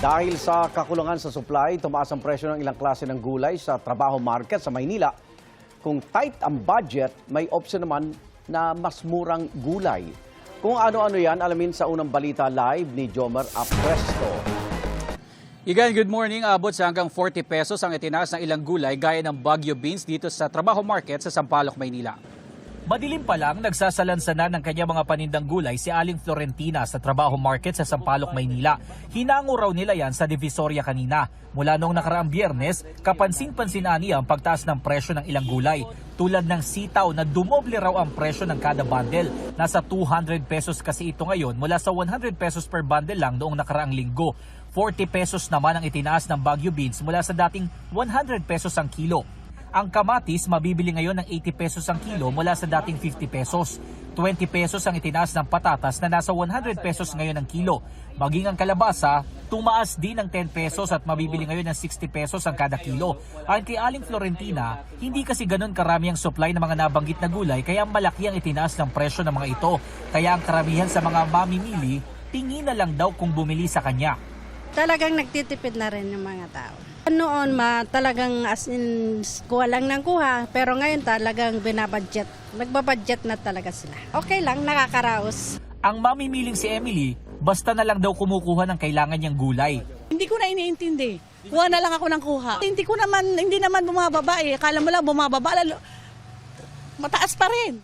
Dahil sa kakulangan sa supply, tumaas ang presyo ng ilang klase ng gulay sa trabaho market sa Maynila. Kung tight ang budget, may option naman na mas murang gulay. Kung ano-ano yan, alamin sa unang balita live ni Jomer Apresto. Igan, good morning. Abot sa hanggang 40 pesos ang itinaas ng ilang gulay gaya ng Baguio beans dito sa Trabaho Market sa Sampaloc, Maynila. Madilim pa lang, nagsasalansanan ng kanyang mga panindang gulay si Aling Florentina sa Trabaho Market sa Sampaloc, Maynila. Hinango raw nila yan sa Divisoria kanina. Mula noong nakaraang Biyernes, kapansin-pansin niya ang pagtaas ng presyo ng ilang gulay. Tulad ng sitaw na dumoble raw ang presyo ng kada bundle. Nasa 200 pesos kasi ito ngayon mula sa 100 pesos per bundle lang noong nakaraang linggo. 40 pesos naman ang itinaas ng Baguio beans mula sa dating 100 pesos ang kilo. Ang kamatis mabibili ngayon ng 80 pesos ang kilo mula sa dating 50 pesos. 20 pesos ang itinaas ng patatas na nasa 100 pesos ngayon ang kilo. Maging ang kalabasa, tumaas din ng 10 pesos at mabibili ngayon ng 60 pesos ang kada kilo. Ayon kay Aling Florentina, hindi kasi ganun karami ang supply ng mga nabanggit na gulay kaya malaki ang itinaas ng presyo ng mga ito. Kaya ang karamihan sa mga mamimili, tingin na lang daw kung bumili sa kanya. Talagang nagtitipid na rin yung mga tao. Noon, talagang as in, kuha lang ng kuha. Pero ngayon talagang binabudget. Nagbabudget na talaga sila. Okay lang, nakakaraos. Ang mamimiling si Emily, basta na lang daw kumukuha ng kailangan niyang gulay. Hindi ko na iniintindi. Kuha na lang ako ng kuha. Hindi naman bumababa eh. Akala mo lang bumababa, lalo mataas pa rin.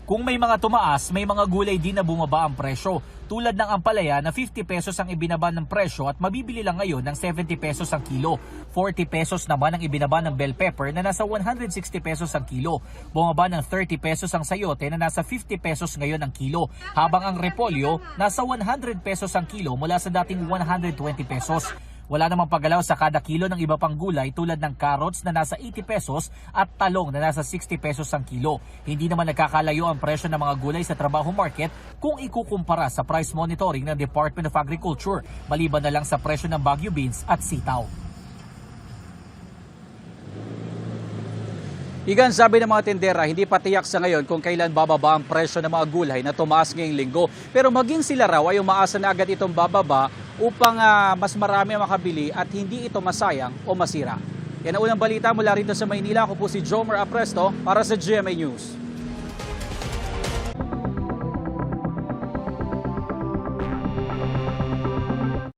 Kung may mga tumaas, may mga gulay din na bumaba ang presyo. Tulad ng ampalaya na 50 pesos ang ibinaba ng presyo at mabibili lang ngayon ng 70 pesos ang kilo. 40 pesos naman ang ibinaba ng bell pepper na nasa 160 pesos ang kilo. Bumaba ng 30 pesos ang sayote na nasa 50 pesos ngayon ang kilo. Habang ang repolyo nasa 100 pesos ang kilo mula sa dating 120 pesos. Wala namang paggalaw sa kada kilo ng iba pang gulay tulad ng carrots na nasa 80 pesos at talong na nasa 60 pesos ang kilo. Hindi naman nagkakalayo ang presyo ng mga gulay sa Trabaho Market kung ikukumpara sa price monitoring ng Department of Agriculture, maliban na lang sa presyo ng Baguio beans at sitaw. Igan, sabi ng mga tindera, hindi pa tiyak sa ngayon kung kailan bababa ang presyo ng mga gulay na tumaas ngayong linggo. Pero maging sila raw ay umaasa na agad itong bababa upang mas marami ang makabili at hindi ito masayang o masira. Yan ang unang balita mula rito sa Maynila. Ako po si Jomer Apresto para sa GMA News.